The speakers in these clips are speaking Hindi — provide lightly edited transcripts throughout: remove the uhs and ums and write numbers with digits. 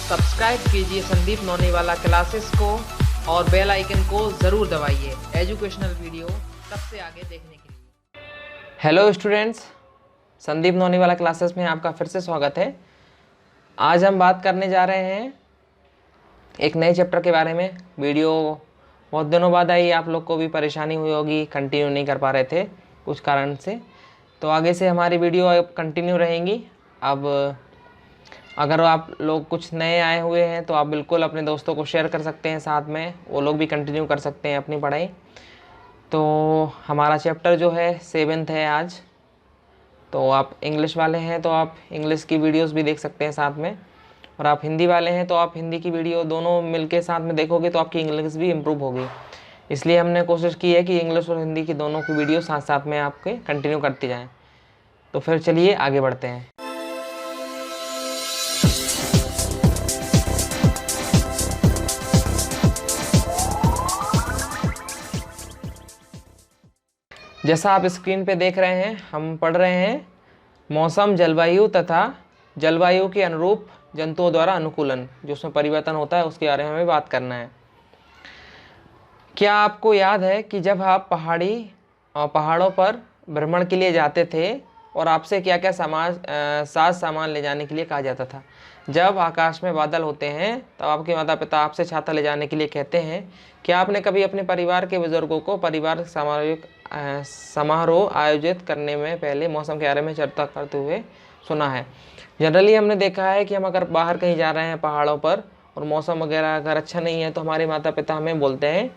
सब्सक्राइब कीजिए संदीप नौनीवाला क्लासेस को और बेल आइकन को ज़रूर दबाइए एजुकेशनल वीडियो सबसे आगे देखने के लिए। हेलो स्टूडेंट्स, संदीप नौनीवाला क्लासेस में आपका फिर से स्वागत है। आज हम बात करने जा रहे हैं एक नए चैप्टर के बारे में। वीडियो बहुत दिनों बाद आई, आप लोग को भी परेशानी हुई होगी, कंटिन्यू नहीं कर पा रहे थे कुछ कारण से, तो आगे से हमारी वीडियो अब कंटिन्यू रहेंगी। अब अगर आप लोग कुछ नए आए हुए हैं तो आप बिल्कुल अपने दोस्तों को शेयर कर सकते हैं, साथ में वो लोग भी कंटिन्यू कर सकते हैं अपनी पढ़ाई। तो हमारा चैप्टर जो है 7th है आज। तो आप इंग्लिश वाले हैं तो आप इंग्लिश की वीडियोस भी देख सकते हैं साथ में, और आप हिंदी वाले हैं तो आप हिंदी की वीडियो दोनों मिलके साथ में देखोगे तो आपकी इंग्लिश भी इम्प्रूव होगी। इसलिए हमने कोशिश की है कि इंग्लिश और हिंदी की दोनों की वीडियो साथ साथ में आपके कंटिन्यू करती जाएँ। तो फिर चलिए आगे बढ़ते हैं। जैसा आप स्क्रीन पे देख रहे हैं, हम पढ़ रहे हैं मौसम, जलवायु तथा जलवायु के अनुरूप जंतुओं द्वारा अनुकूलन, जो उसमें परिवर्तन होता है उसके बारे में हमें बात करना है। क्या आपको याद है कि जब आप पहाड़ों पर भ्रमण के लिए जाते थे और आपसे क्या क्या साज सामान ले जाने के लिए कहा जाता था? जब आकाश में बादल होते हैं तब आपके माता पिता आपसे छाता ले जाने के लिए कहते हैं। क्या आपने कभी अपने परिवार के बुजुर्गों को परिवार समारोह आयोजित करने में पहले मौसम के बारे में चर्चा करते हुए सुना है? जनरली हमने देखा है कि हम अगर बाहर कहीं जा रहे हैं पहाड़ों पर और मौसम वगैरह अगर अच्छा नहीं है तो हमारे माता पिता हमें बोलते हैं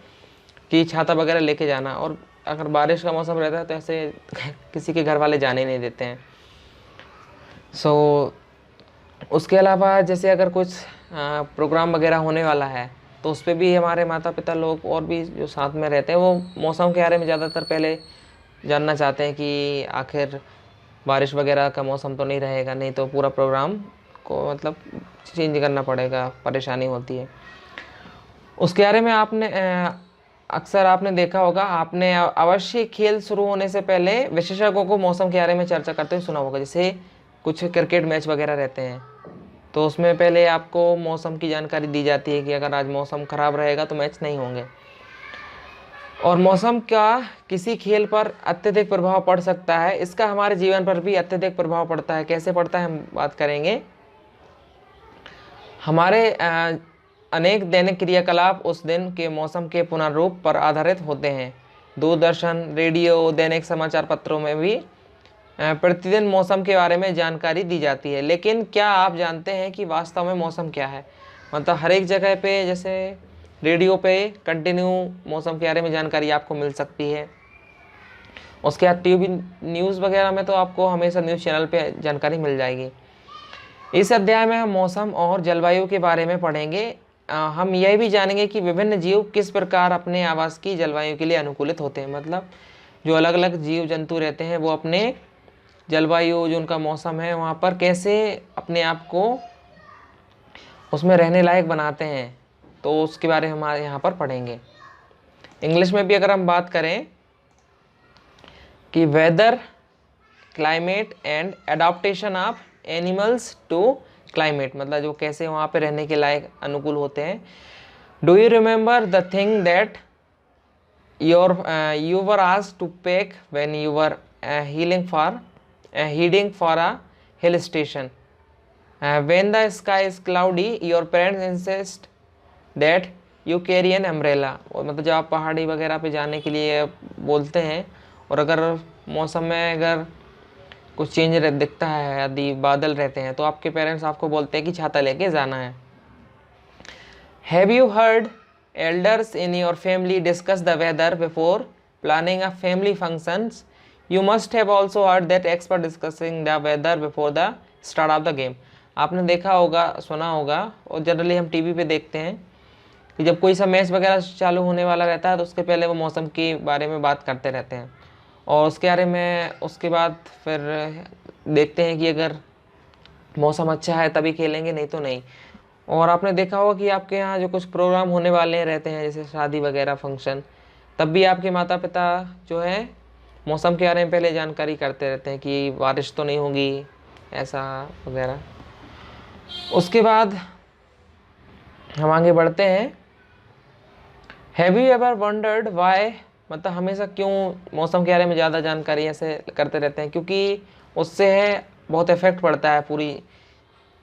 कि छाता वगैरह लेके जाना, और अगर बारिश का मौसम रहता है तो ऐसे किसी के घर वाले जाने नहीं देते हैं। उसके अलावा जैसे अगर कुछ प्रोग्राम वगैरह होने वाला है तो उस पर भी हमारे माता पिता लोग और भी जो साथ में रहते हैं वो मौसम के बारे में ज़्यादातर पहले जानना चाहते हैं कि आखिर बारिश वगैरह का मौसम तो नहीं रहेगा, नहीं तो पूरा प्रोग्राम को मतलब चेंज करना पड़ेगा, परेशानी होती है। उसके बारे में अक्सर आपने देखा होगा, आपने अवश्य खेल शुरू होने से पहले विशेषज्ञों को मौसम के बारे में चर्चा करते हुए सुना होगा। जैसे कुछ क्रिकेट मैच वगैरह रहते हैं तो उसमें पहले आपको मौसम की जानकारी दी जाती है कि अगर आज मौसम ख़राब रहेगा तो मैच नहीं होंगे। और मौसम का किसी खेल पर अत्यधिक प्रभाव पड़ सकता है, इसका हमारे जीवन पर भी अत्यधिक प्रभाव पड़ता है। कैसे पड़ता है हम बात करेंगे। हमारे अनेक दैनिक क्रियाकलाप उस दिन के मौसम के पुनरुरूप पर आधारित होते हैं। दूरदर्शन, रेडियो, दैनिक समाचार पत्रों में भी प्रतिदिन मौसम के बारे में जानकारी दी जाती है। लेकिन क्या आप जानते हैं कि वास्तव में मौसम क्या है? मतलब हर एक जगह पे, जैसे रेडियो पे कंटिन्यू मौसम के बारे में जानकारी आपको मिल सकती है। उसके बाद टीवी न्यूज़ वगैरह में तो आपको हमेशा न्यूज़ चैनल पे जानकारी मिल जाएगी। इस अध्याय में हम मौसम और जलवायु के बारे में पढ़ेंगे। हम यह भी जानेंगे कि विभिन्न जीव किस प्रकार अपने आवास की जलवायु के लिए अनुकूलित होते हैं। मतलब जो अलग अलग जीव जंतु रहते हैं वो अपने जलवायु, जो उनका मौसम है वहाँ पर कैसे अपने आप को उसमें रहने लायक बनाते हैं, तो उसके बारे में हम यहाँ पर पढ़ेंगे। इंग्लिश में भी अगर हम बात करें कि weather, climate and adaptation of animals to climate, मतलब जो कैसे वहाँ पे रहने के लायक अनुकूल होते हैं। Do you remember the thing that you were asked to pack when you were heading for a hill station? When the sky is cloudy, your parents insist that you carry an umbrella. और मतलब जब आप पहाड़ी वगैरह पे जाने के लिए बोलते हैं और अगर मौसम में अगर कुछ चेंज दिखता है, यदि बादल रहते हैं तो आपके पेरेंट्स आपको बोलते हैं कि छाता लेके जाना है। Have you heard elders in your family discuss the weather before planning a family functions? You must have also heard that expert discussing the weather before the start of the game. आपने देखा होगा, सुना होगा, और जनरली हम टीवी पे देखते हैं कि जब कोई सा मैच वगैरह चालू होने वाला रहता है तो उसके पहले वो मौसम के बारे में बात करते रहते हैं, और उसके बारे में उसके बाद फिर देखते हैं कि अगर मौसम अच्छा है तभी खेलेंगे, नहीं तो नहीं। और आपने देखा होगा कि आपके यहाँ जो कुछ प्रोग्राम होने वाले रहते हैं, जैसे शादी वगैरह फंक्शन, तब भी आपके माता पिता जो है मौसम के बारे में पहले जानकारी करते रहते हैं कि बारिश तो नहीं होगी, ऐसा वगैरह। उसके बाद हम आगे बढ़ते हैं। Have you ever wondered Y, मतलब हमेशा क्यों मौसम के बारे में ज़्यादा जानकारी ऐसे करते रहते हैं, क्योंकि उससे है बहुत इफेक्ट पड़ता है पूरी।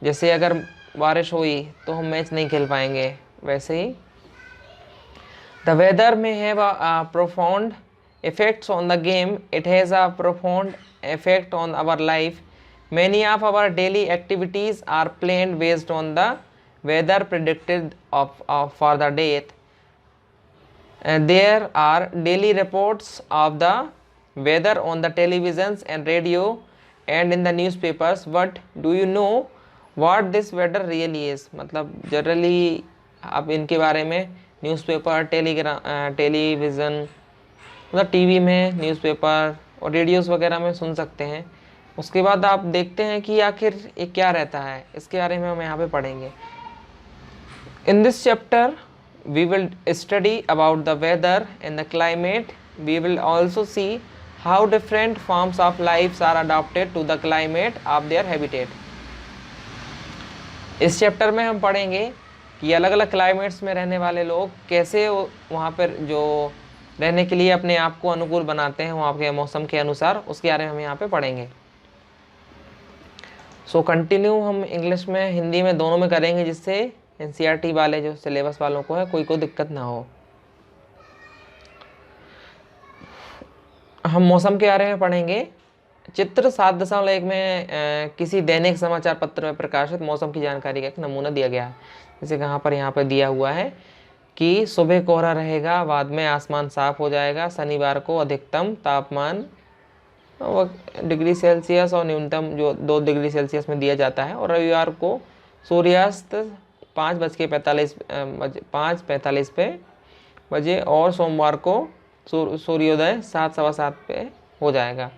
जैसे अगर बारिश हुई तो हम मैच नहीं खेल पाएंगे, वैसे ही द वेदर में have profound effects on the game. It has a profound effect on our life. Many of our daily activities are planned based on the weather predicted for the day. And there are daily reports of the weather on the televisions and radio and in the newspapers. But do you know what this weather really is? मतलब जनरली आप इनके बारे में न्यूज़पेपर, टेलीविज़न, मतलब टीवी में, न्यूज़पेपर और रेडियोस वगैरह में सुन सकते हैं। उसके बाद आप देखते हैं कि आखिर ये क्या रहता है, इसके बारे में हम यहाँ पे पढ़ेंगे। In this chapter we will study about the weather and the climate. We will also see how different forms of lifes are adopted to the climate of their habitat. इस चैप्टर में हम पढ़ेंगे कि अलग अलग क्लाइमेट्स में रहने वाले लोग कैसे वहाँ पर जो रहने के लिए अपने आप को अनुकूल बनाते हैं वहाँ के मौसम के अनुसार, उसके बारे में हम यहाँ पे पढ़ेंगे। सो कंटिन्यू हम इंग्लिश में, हिंदी में, दोनों में करेंगे, जिससे एनसीईआरटी वाले जो सिलेबस वालों को है कोई दिक्कत ना हो। हम मौसम के बारे में पढ़ेंगे। चित्र 7.1 में किसी दैनिक समाचार पत्र में प्रकाशित मौसम की जानकारी का एक नमूना दिया गया है। जैसे यहाँ पर दिया हुआ है कि सुबह कोहरा रहेगा, बाद में आसमान साफ हो जाएगा। शनिवार को अधिकतम तापमान डिग्री सेल्सियस और न्यूनतम जो 2 डिग्री सेल्सियस में दिया जाता है। और रविवार को सूर्यास्त 5:45 पे बजे और सोमवार को सूर्योदय 7, सवा 7 पे हो जाएगा।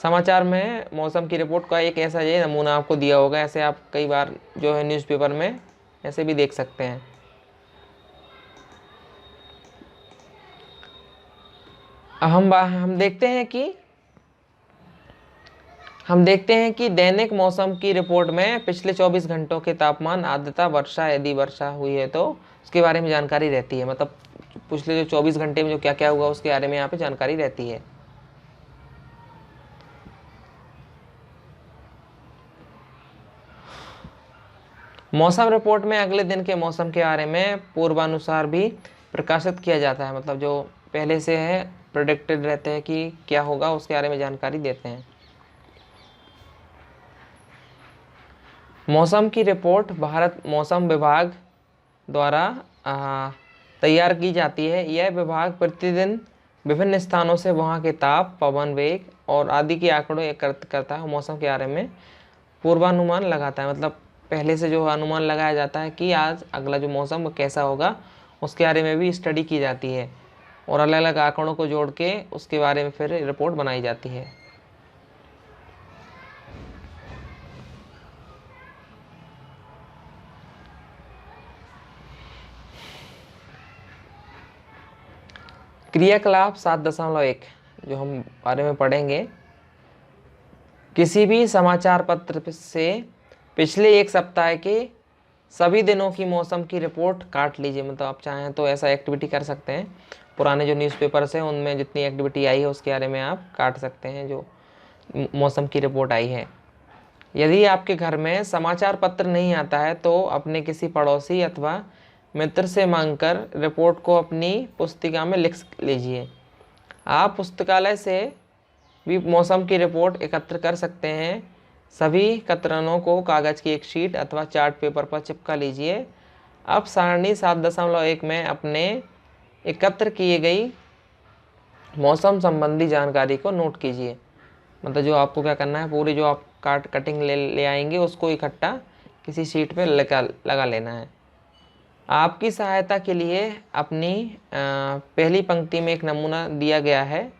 समाचार में मौसम की रिपोर्ट का एक ऐसा ये नमूना आपको दिया होगा। ऐसे आप कई बार जो है न्यूज़पेपर में ऐसे भी देख सकते हैं। हम देखते हैं कि दैनिक मौसम की रिपोर्ट में पिछले 24 घंटों के तापमान, आर्द्रता, वर्षा, यदि वर्षा हुई है तो उसके बारे में जानकारी रहती है। मतलब पिछले जो 24 घंटे में जो क्या क्या हुआ उसके बारे में यहाँ पे जानकारी रहती है। मौसम रिपोर्ट में अगले दिन के मौसम के बारे में पूर्वानुसार भी प्रकाशित किया जाता है। मतलब जो पहले से है प्रेडिक्टेड रहते हैं कि क्या होगा, उसके बारे में जानकारी देते हैं। मौसम की रिपोर्ट भारत मौसम विभाग द्वारा तैयार की जाती है। यह विभाग प्रतिदिन विभिन्न स्थानों से वहाँ के ताप, पवन वेग और आदि के आंकड़ों एकत्रित करता है। मौसम के बारे में पूर्वानुमान लगाता है। मतलब पहले से जो अनुमान लगाया जाता है कि आज अगला जो मौसम कैसा होगा, उसके बारे में भी स्टडी की जाती है और अलग अलग आंकड़ों को जोड़ के उसके बारे में फिर रिपोर्ट बनाई जाती है। क्रियाकलाप 7.1 जो हम बारे में पढ़ेंगे। किसी भी समाचार पत्र से पिछले एक सप्ताह के सभी दिनों की मौसम की रिपोर्ट काट लीजिए। मतलब आप चाहें तो ऐसा एक्टिविटी कर सकते हैं। पुराने जो न्यूज़पेपर्स हैं उनमें जितनी एक्टिविटी आई है उसके बारे में आप काट सकते हैं जो मौसम की रिपोर्ट आई है। यदि आपके घर में समाचार पत्र नहीं आता है तो अपने किसी पड़ोसी अथवा मित्र से मांगकर रिपोर्ट को अपनी पुस्तिका में लिख लीजिए। आप पुस्तकालय से भी मौसम की रिपोर्ट एकत्र कर सकते हैं। सभी कतरनों को कागज़ की एक शीट अथवा चार्ट पेपर पर चिपका लीजिए। अब सारणी 7.1 में अपने एकत्र किए गई मौसम संबंधी जानकारी को नोट कीजिए। मतलब जो आपको क्या करना है, पूरी जो आप कटिंग ले आएंगे उसको इकट्ठा किसी शीट पे लगा लेना है। आपकी सहायता के लिए अपनी पहली पंक्ति में एक नमूना दिया गया है।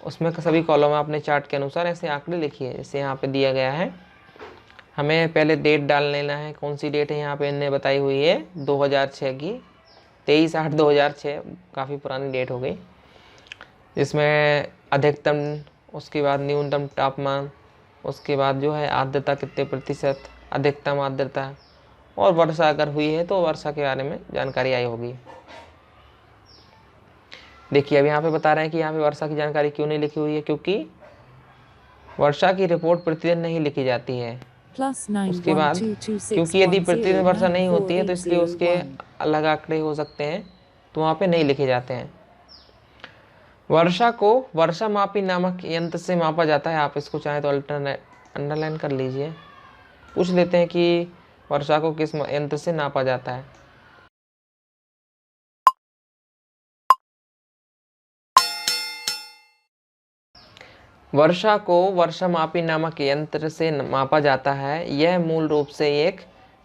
उसमें सभी कॉलम अपने चार्ट के अनुसार ऐसे आंकड़े लिखिए। जैसे यहाँ पे दिया गया है, हमें पहले डेट डाल लेना है। कौन सी डेट है यहाँ पे इन्हें बताई हुई है 2006 की, 23/8/2006, काफ़ी पुरानी डेट हो गई। जिसमें अधिकतम, उसके बाद न्यूनतम तापमान, उसके बाद जो है आर्द्रता कितने प्रतिशत, अधिकतम आर्द्रता और वर्षा अगर हुई है तो वर्षा के बारे में जानकारी आई होगी। देखिए अब यहाँ पे बता रहे हैं कि यहाँ पे वर्षा की जानकारी क्यों नहीं लिखी हुई है, क्योंकि वर्षा की रिपोर्ट प्रतिदिन नहीं लिखी जाती है। उसके बाद क्योंकि यदि प्रतिदिन वर्षा नहीं होती है तो इसलिए उसके अलग आंकड़े हो सकते हैं, तो वहाँ पे नहीं लिखे जाते हैं। वर्षा को वर्षा मापी नामक यंत्र से मापा जाता है। आप इसको चाहें तो अंडरलाइन कर लीजिए। पूछ लेते हैं कि वर्षा को किस यंत्र से नापा जाता है। वर्षा को वर्षा मापी नामक यंत्र से मापा जाता है। यह मूल रूप से एक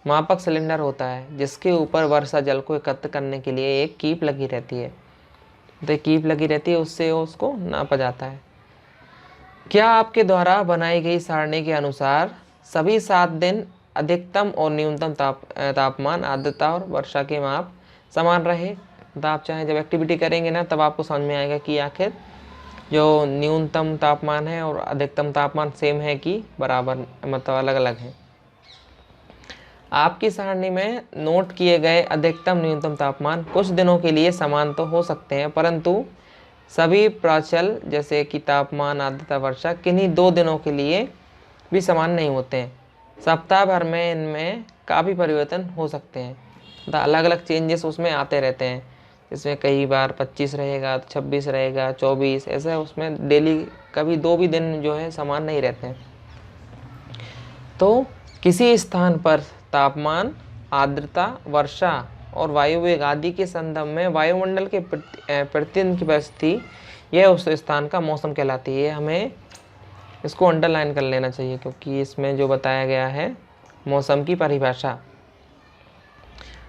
मापक सिलेंडर होता है जिसके ऊपर वर्षा जल को एकत्र करने के लिए एक कीप लगी रहती है। तो कीप लगी रहती है, उससे उसको नापा जाता है। क्या आपके द्वारा बनाई गई सारणी के अनुसार सभी 7 दिन अधिकतम और न्यूनतम तापमान, आर्द्रता और वर्षा के माप समान रहे? तो आप चाहें जब एक्टिविटी करेंगे ना तब आपको समझ में आएगा कि आखिर जो न्यूनतम तापमान है और अधिकतम तापमान सेम है कि बराबर, मतलब अलग अलग है। आपकी सारणी में नोट किए गए अधिकतम न्यूनतम तापमान कुछ दिनों के लिए समान तो हो सकते हैं, परंतु सभी प्राचल जैसे कि तापमान, आर्द्रता, वर्षा किन्हीं 2 दिनों के लिए भी समान नहीं होते हैं। सप्ताह भर में इनमें काफ़ी परिवर्तन हो सकते हैं, मतलब अलग अलग चेंजेस उसमें आते रहते हैं। इसमें कई बार 25 रहेगा, 26 रहेगा, 24, ऐसा उसमें डेली कभी 2 भी दिन जो है समान नहीं रहते हैं। तो किसी स्थान पर तापमान, आर्द्रता, वर्षा और वायु वेग आदि के संदर्भ में वायुमंडल के प्रतिदिन की परिस्थिति, यह उस स्थान का मौसम कहलाती है। हमें इसको अंडरलाइन कर लेना चाहिए क्योंकि इसमें जो बताया गया है मौसम की परिभाषा,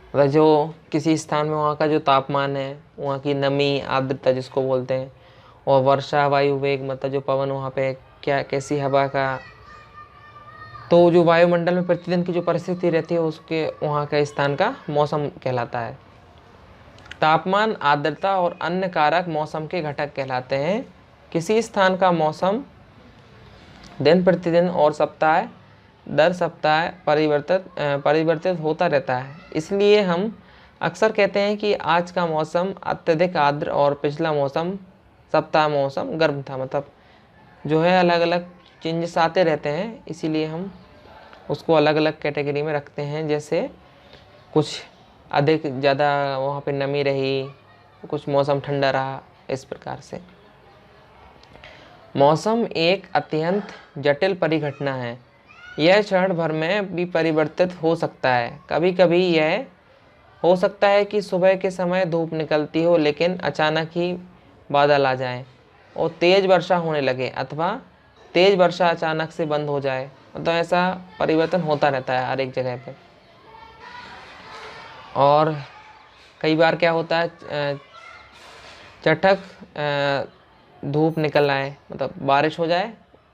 मतलब जो किसी स्थान में वहाँ का जो तापमान है, वहाँ की नमी, आर्द्रता जिसको बोलते हैं, और वर्षा, वायु वेग मतलब जो पवन वहाँ पे क्या कैसी हवा का, तो जो वायुमंडल में प्रतिदिन की जो परिस्थिति रहती है उसके वहाँ का स्थान का मौसम कहलाता है। तापमान, आर्द्रता और अन्य कारक मौसम के घटक कहलाते हैं। किसी स्थान का मौसम दिन प्रतिदिन और सप्ताह दर सप्ताह परिवर्तित होता रहता है। इसलिए हम अक्सर कहते हैं कि आज का मौसम अत्यधिक आर्द्र और पिछला मौसम सप्ताह मौसम गर्म था। मतलब जो है अलग अलग चेंजेस आते रहते हैं, इसीलिए हम उसको अलग अलग कैटेगरी में रखते हैं। जैसे कुछ अधिक ज़्यादा वहाँ पे नमी रही, कुछ मौसम ठंडा रहा, इस प्रकार से। मौसम एक अत्यंत जटिल परिघटना है। यह क्षण भर में भी परिवर्तित हो सकता है। कभी कभी यह हो सकता है कि सुबह के समय धूप निकलती हो लेकिन अचानक ही बादल आ जाएं और तेज़ वर्षा होने लगे, अथवा तेज़ वर्षा अचानक से बंद हो जाए। मतलब ऐसा परिवर्तन होता रहता है हर एक जगह पे। और कई बार क्या होता है, चटक धूप निकल आए, मतलब बारिश हो जाए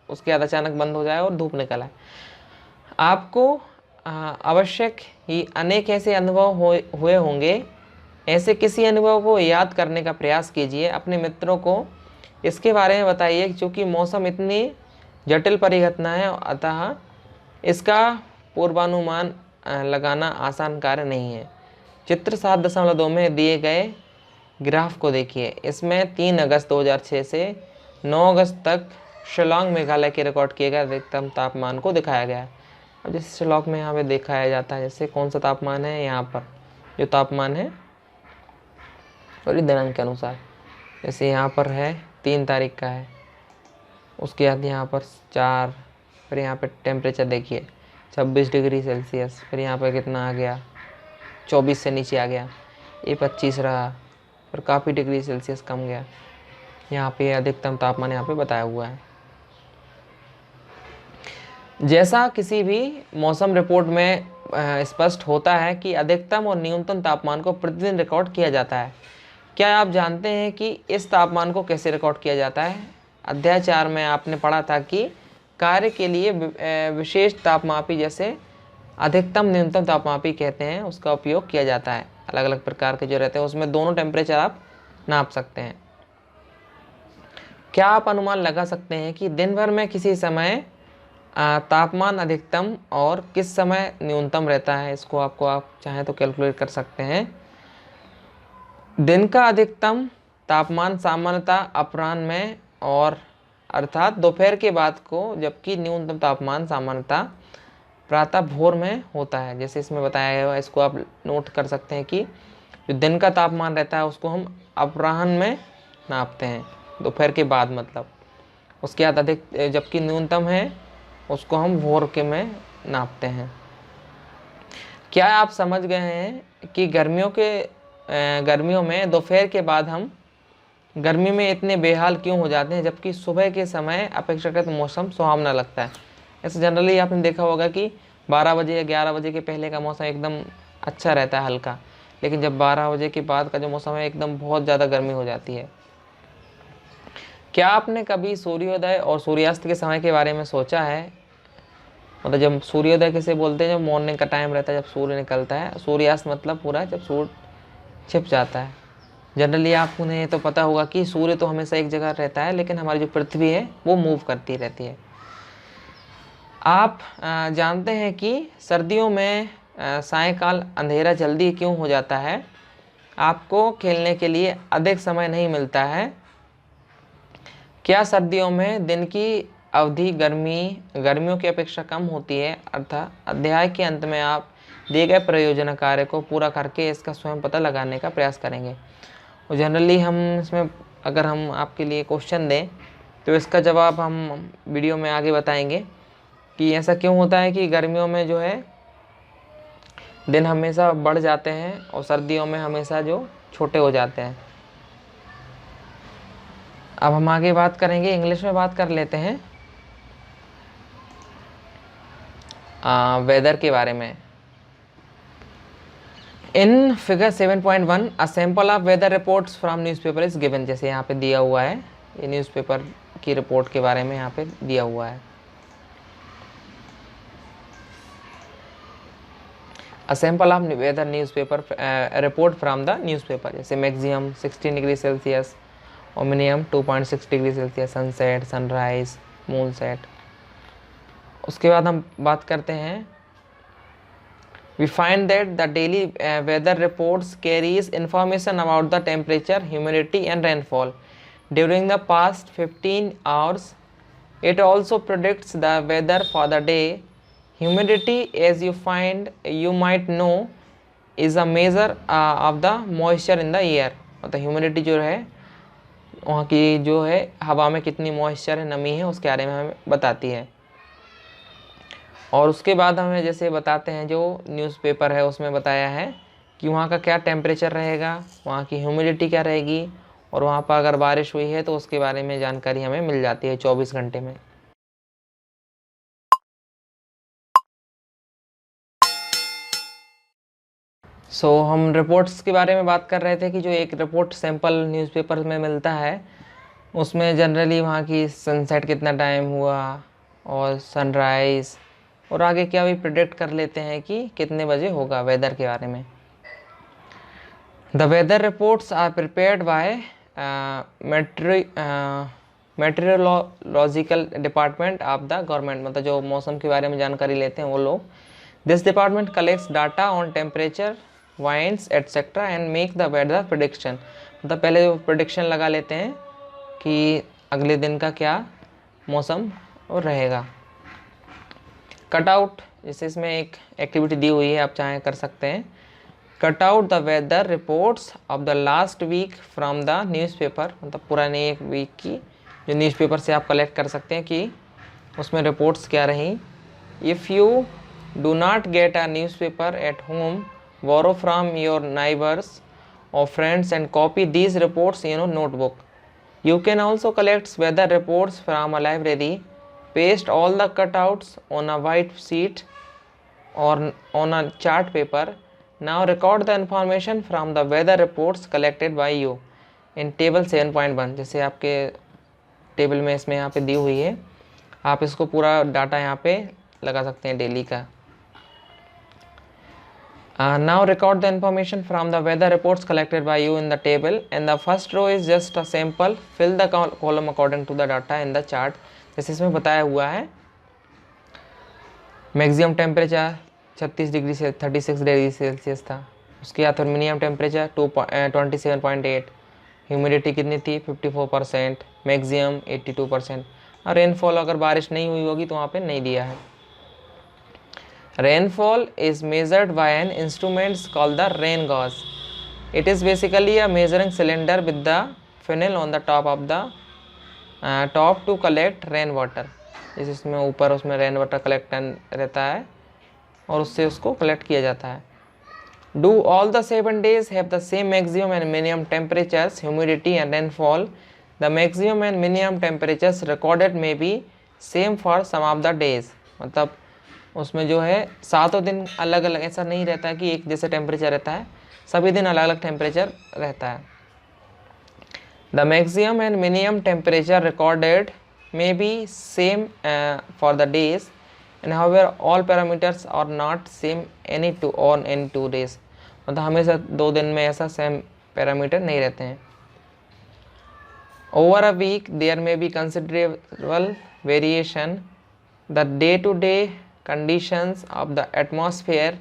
उसके बाद अचानक बंद हो जाए और धूप निकल आए। आपको आवश्यक ही अनेक ऐसे अनुभव हुए होंगे। ऐसे किसी अनुभव को याद करने का प्रयास कीजिए। अपने मित्रों को इसके बारे में बताइए, क्योंकि मौसम इतनी जटिल परिघटना है, अतः इसका पूर्वानुमान लगाना आसान कार्य नहीं है। चित्र 7.2 में दिए गए ग्राफ को देखिए। इसमें 3 अगस्त 2006 से 9 अगस्त तक शिलांग मेघालय के रिकॉर्ड किए गए अधिकतम तापमान को दिखाया गया है। अब जैसे शिलांग में यहाँ पे दिखाया जाता है, जैसे कौन सा तापमान है, यहाँ पर जो तापमान है और दिनांक के अनुसार, जैसे यहाँ पर है 3 तारीख का है, उसके बाद यहाँ पर 4, फिर यहाँ पे टेम्परेचर देखिए 26 डिग्री सेल्सियस, फिर यहाँ पर कितना आ गया 24 से नीचे आ गया, ये 25 रहा, फिर काफ़ी डिग्री सेल्सियस कम गया। यहाँ पे अधिकतम तापमान यहाँ पे बताया हुआ है। जैसा किसी भी मौसम रिपोर्ट में स्पष्ट होता है कि अधिकतम और न्यूनतम तापमान को प्रतिदिन रिकॉर्ड किया जाता है। क्या आप जानते हैं कि इस तापमान को कैसे रिकॉर्ड किया जाता है? अध्याय 4 में आपने पढ़ा था कि कार्य के लिए विशेष तापमापी, जैसे अधिकतम न्यूनतम तापमापी कहते हैं, उसका उपयोग किया जाता है। अलग अलग प्रकार के जो रहते हैं उसमें दोनों टेम्परेचर आप नाप सकते हैं। क्या आप अनुमान लगा सकते हैं कि दिन भर में किसी समय तापमान अधिकतम और किस समय न्यूनतम रहता है, इसको आपको आप चाहें तो कैलकुलेट कर सकते हैं। दिन का अधिकतम तापमान सामान्यतः अपराह्न में और अर्थात दोपहर के बाद को, जबकि न्यूनतम तापमान सामान्यतः प्रातः भोर में होता है। जैसे इसमें बताया गया है, इसको आप नोट कर सकते हैं कि जो दिन का तापमान रहता है उसको हम अपराह्न में नापते हैं, दोपहर के बाद मतलब। उसके बाद अधिक, जबकि न्यूनतम है उसको हम भोर के में नापते हैं। क्या आप समझ गए हैं कि गर्मियों में दोपहर के बाद हम गर्मी में इतने बेहाल क्यों हो जाते हैं, जबकि सुबह के समय अपेक्षाकृत मौसम सुहावना लगता है। ऐसे जनरली आपने देखा होगा कि 12 बजे या 11 बजे के पहले का मौसम एकदम अच्छा रहता है, हल्का, लेकिन जब 12 बजे के बाद का जो मौसम है एकदम बहुत ज़्यादा गर्मी हो जाती है। क्या आपने कभी सूर्योदय और सूर्यास्त के समय के बारे में सोचा है? मतलब जब सूर्योदय किसे बोलते हैं, जब मॉर्निंग का टाइम रहता है, जब सूर्य निकलता है। सूर्यास्त मतलब पूरा जब सूर्य छिप जाता है। जनरली आपको उन्हें तो पता होगा कि सूर्य तो हमेशा एक जगह रहता है, लेकिन हमारी जो पृथ्वी है वो मूव करती रहती है। आप जानते हैं कि सर्दियों में सायंकाल अंधेरा जल्दी क्यों हो जाता है? आपको खेलने के लिए अधिक समय नहीं मिलता है। क्या सर्दियों में दिन की अवधि गर्मियों की अपेक्षा कम होती है? अर्थात अध्याय के अंत में आप दिए गए प्रयोजन कार्य को पूरा करके इसका स्वयं पता लगाने का प्रयास करेंगे। और जनरली हम इसमें अगर हम आपके लिए क्वेश्चन दें तो इसका जवाब हम वीडियो में आगे बताएंगे कि ऐसा क्यों होता है कि गर्मियों में जो है दिन हमेशा बढ़ जाते हैं और सर्दियों में हमेशा जो छोटे हो जाते हैं। अब हम आगे बात करेंगे, इंग्लिश में बात कर लेते हैं वेदर के बारे में। In figure 7.1 a sample of weather reports from newspaper is given. जैसे यहाँ पे दिया हुआ है, ये न्यूज़पेपर की रिपोर्ट के बारे में यहाँ पे दिया हुआ है। A sample of weather newspaper report from the newspaper. जैसे maximum 16 degree Celsius, minimum 2.6 degree Celsius, sunset, sunrise, moon set. उसके बाद हम बात करते हैं, we find that the daily weather reports carries information about the temperature, humidity and rainfall during the past 15 hours. It also predicts the weather for the day. Humidity, as you might know, is a measure of the moisture in the air. मतलब ह्यूमिडिटी जो है वहाँ की जो है हवा में कितनी मॉइस्चर है, नमी है, उसके बारे में हमें बताती है। और उसके बाद हमें जैसे बताते हैं, जो न्यूज़पेपर है उसमें बताया है कि वहाँ का क्या टेम्परेचर रहेगा, वहाँ की ह्यूमिडिटी क्या रहेगी, और वहाँ पर अगर बारिश हुई है तो उसके बारे में जानकारी हमें मिल जाती है 24 घंटे में। हम रिपोर्ट्स के बारे में बात कर रहे थे कि जो एक रिपोर्ट सैंपल न्यूज़पेपर में मिलता है उसमें जनरली वहाँ की सनसेट कितना टाइम हुआ और सनराइज़ और आगे क्या भी प्रिडिक्ट कर लेते हैं कि कितने बजे होगा, वेदर के बारे में। The weather reports are prepared by meteorological department of the government. मतलब जो मौसम के बारे में जानकारी लेते हैं वो लोग। This department collects data on temperature, winds etcetera and make the weather prediction. मतलब पहले जो प्रिडिक्शन लगा लेते हैं कि अगले दिन का क्या मौसम रहेगा। कट आउट, जैसे इसमें एक एक्टिविटी दी हुई है, आप चाहें कर सकते हैं। Cut out the weather reports of the last week from the newspaper. मतलब पुराने एक वीक की जो न्यूज़पेपर से आप कलेक्ट कर सकते हैं कि उसमें रिपोर्ट्स क्या रही। If you do not get a newspaper at home, borrow from your neighbours और friends and copy these reports in your notebook. You can also collect weather reports from a library. Paste all the cutouts on a white sheet or on a chart paper. Now record the information from the weather reports collected by you in table 7.1। जैसे आपके टेबल में इसमें यहाँ पे दी हुई है, आप इसको पूरा डाटा यहाँ पे लगा सकते हैं डेली का। Now record the information from the weather reports collected by you in the table, and the first row is just a sample. Fill the column according to the data in the chart। जैसे इसमें बताया हुआ है मैक्सिमम टेम्परेचर 36 डिग्री से 36 डिग्री सेल्सियस था। उसके बाद फिर मिनिमम टेम्परेचर 27.8, ह्यूमिडिटी कितनी थी 54%, मैक्सिमम 82%। और रेनफॉल अगर बारिश नहीं हुई होगी तो वहाँ पे नहीं दिया है। Rainfall is measured by an instruments called the rain gauge. It is basically a measuring cylinder with the funnel on the top of the top to collect rain water. जैसे इसमें ऊपर उसमें रेन वाटर कलेक्ट रहता है और उससे उसको कलेक्ट किया जाता है। Do all the 7 days have the same maximum and minimum temperatures, humidity and rainfall? The maximum and minimum temperatures recorded may be same for some of the days। मतलब उसमें जो है सातों दिन अलग अलग, ऐसा नहीं रहता है कि एक जैसे टेम्परेचर रहता है, सभी दिन अलग अलग टेम्परेचर रहता है। The maximum and minimum temperature recorded may be same for the days, and however all parameters are not same any 2 days। मतलब हमेशा 2 दिन में ऐसा सेम पैरामीटर नहीं रहते हैं। Over a week there may be considerable variation। The day-to-day conditions of the atmosphere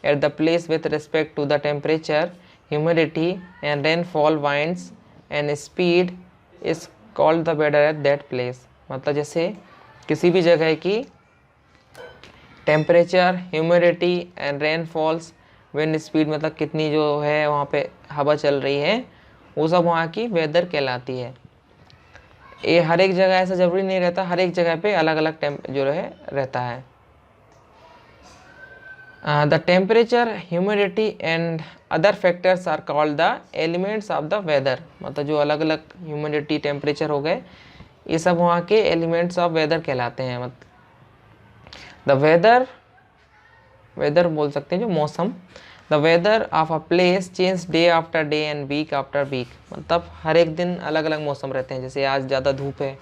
at the place with respect to the temperature, humidity and rainfall, winds and speed is called the weather at that place। मतलब जैसे किसी भी जगह की temperature, humidity and rainfalls, wind speed मतलब कितनी जो है वहाँ पे हवा चल रही है, वो सब वहाँ की वेदर कहलाती है। ये हर एक जगह ऐसा ज़रूरी नहीं रहता, हर एक जगह पे अलग अलग जो है रहता है। The temperature, humidity and other factors are called the elements of the weather. मतलब जो अलग अलग ह्यूमिडिटी, टेम्परेचर हो गए, ये सब वहाँ के एलिमेंट्स ऑफ वेदर कहलाते हैं। मतलब द वेदर बोल सकते हैं जो मौसम। The weather of a place change day after day and week after week. मतलब हर एक दिन अलग अलग मौसम रहते हैं। जैसे आज ज़्यादा धूप है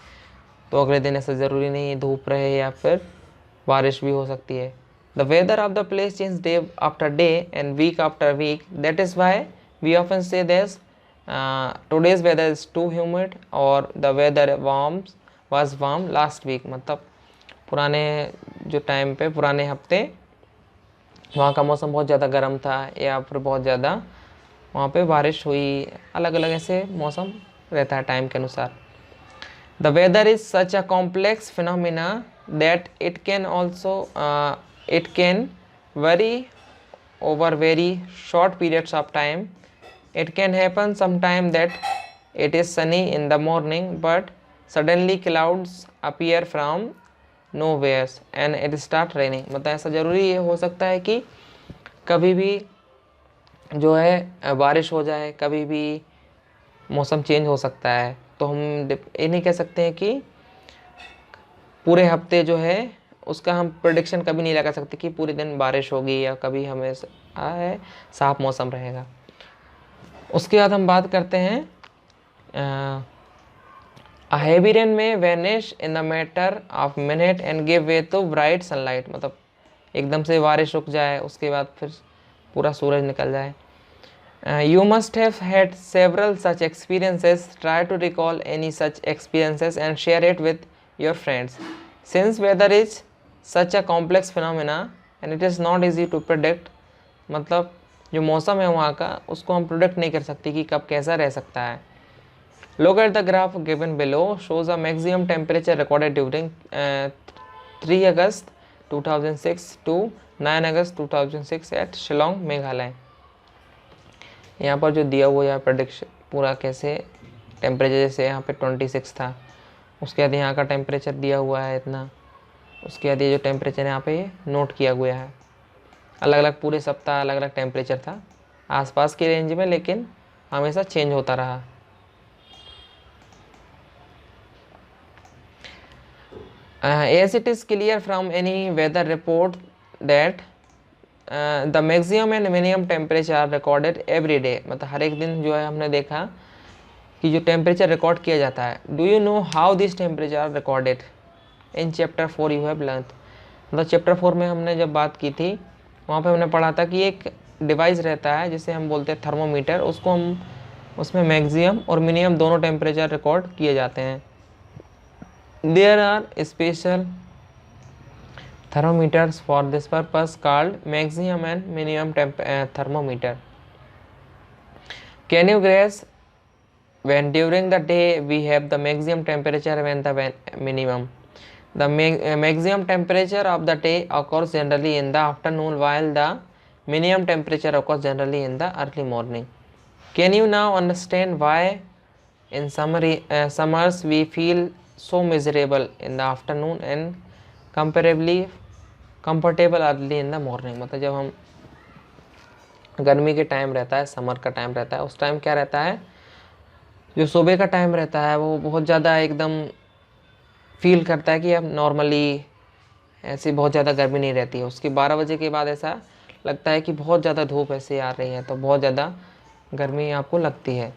तो अगले दिन ऐसा ज़रूरी नहीं है धूप रहे, या फिर बारिश भी हो सकती है। The weather of the place change day after day and week after week. That is why we often say this today's weather is too humid और the weather was warm last week. मतलब पुराने जो टाइम पे, पुराने हफ्ते वहाँ का मौसम बहुत ज़्यादा गर्म था, या फिर बहुत ज़्यादा वहाँ पे बारिश हुई। अलग अलग ऐसे मौसम रहता है टाइम के अनुसार। The weather is such a complex phenomena that it can vary over very short periods of time. It can happen some time that it is sunny in the morning but suddenly clouds appear from no wheres and it start raining. मतलब ऐसा ज़रूरी ये हो सकता है कि कभी भी जो है बारिश हो जाए, कभी भी मौसम चेंज हो सकता है। तो हम ये नहीं कह सकते हैं कि पूरे हफ्ते जो है उसका हम प्रेडिक्शन कभी नहीं लगा सकते कि पूरे दिन बारिश होगी या कभी हमें साफ मौसम रहेगा। उसके बाद हम बात करते हैं A heavy rain may vanish in the matter of minute and give way to bright sunlight। मतलब एकदम से बारिश रुक जाए, उसके बाद फिर पूरा सूरज निकल जाए। You must have had several such experiences. Try to recall any such experiences and share it with your friends. Since weather is such a complex phenomena and it is not easy to predict। मतलब जो मौसम है वहाँ का, उसको हम प्रोडिक्ट नहीं कर सकते कि कब कैसा रह सकता है। Look at the graph given below shows a maximum temperature recorded during 3 August 2006 to 9 August 2006 at Shillong Meghalaya. यहाँ पर जो दिया हुआ है प्रेडिक्शन पूरा कैसे टेम्परेचर, जैसे यहाँ पे 26 था, उसके बाद यहाँ का टेम्परेचर दिया हुआ है इतना, उसके बाद ये जो टेम्परेचर यहाँ पे नोट किया हुआ है। अलग अलग पूरे सप्ताह अलग अलग टेम्परेचर था आसपास के रेंज में, लेकिन हमेशा चेंज होता रहा। As it is clear from any weather report that the maximum and minimum temperature are recorded every day। मतलब हर एक दिन जो है हमने देखा कि जो टेम्परेचर रिकॉर्ड किया जाता है। Do you know how this temperature are recorded? In chapter 4 you have learned। मतलब चैप्टर 4 में हमने जब बात की थी, वहाँ पे हमने पढ़ा था कि एक डिवाइस रहता है जिसे हम बोलते हैं थर्मोमीटर। उसको हम उसमें मैक्सिमम और मिनिमम दोनों टेम्परेचर रिकॉर्ड किए जाते हैं। There are special thermometers for this purpose called maximum and minimum thermometer. Can you guess when during the day we have the maximum temperature and the minimum? The maximum temperature of the day occurs generally in the afternoon, while the minimum temperature occurs generally in the early morning. Can you now understand why in summers we feel so miserable in the afternoon and comparably comfortable early in the morning? मतलब जब हम गर्मी के टाइम रहता है, समर का टाइम रहता है, उस टाइम क्या रहता है, जो सुबह का टाइम रहता है वो बहुत ज़्यादा एकदम फील करता है कि अब नॉर्मली ऐसी बहुत ज़्यादा गर्मी नहीं रहती है। उसके 12 बजे के बाद ऐसा लगता है कि बहुत ज़्यादा धूप ऐसे आ रही है, तो बहुत ज़्यादा गर्मी आपको लगती है।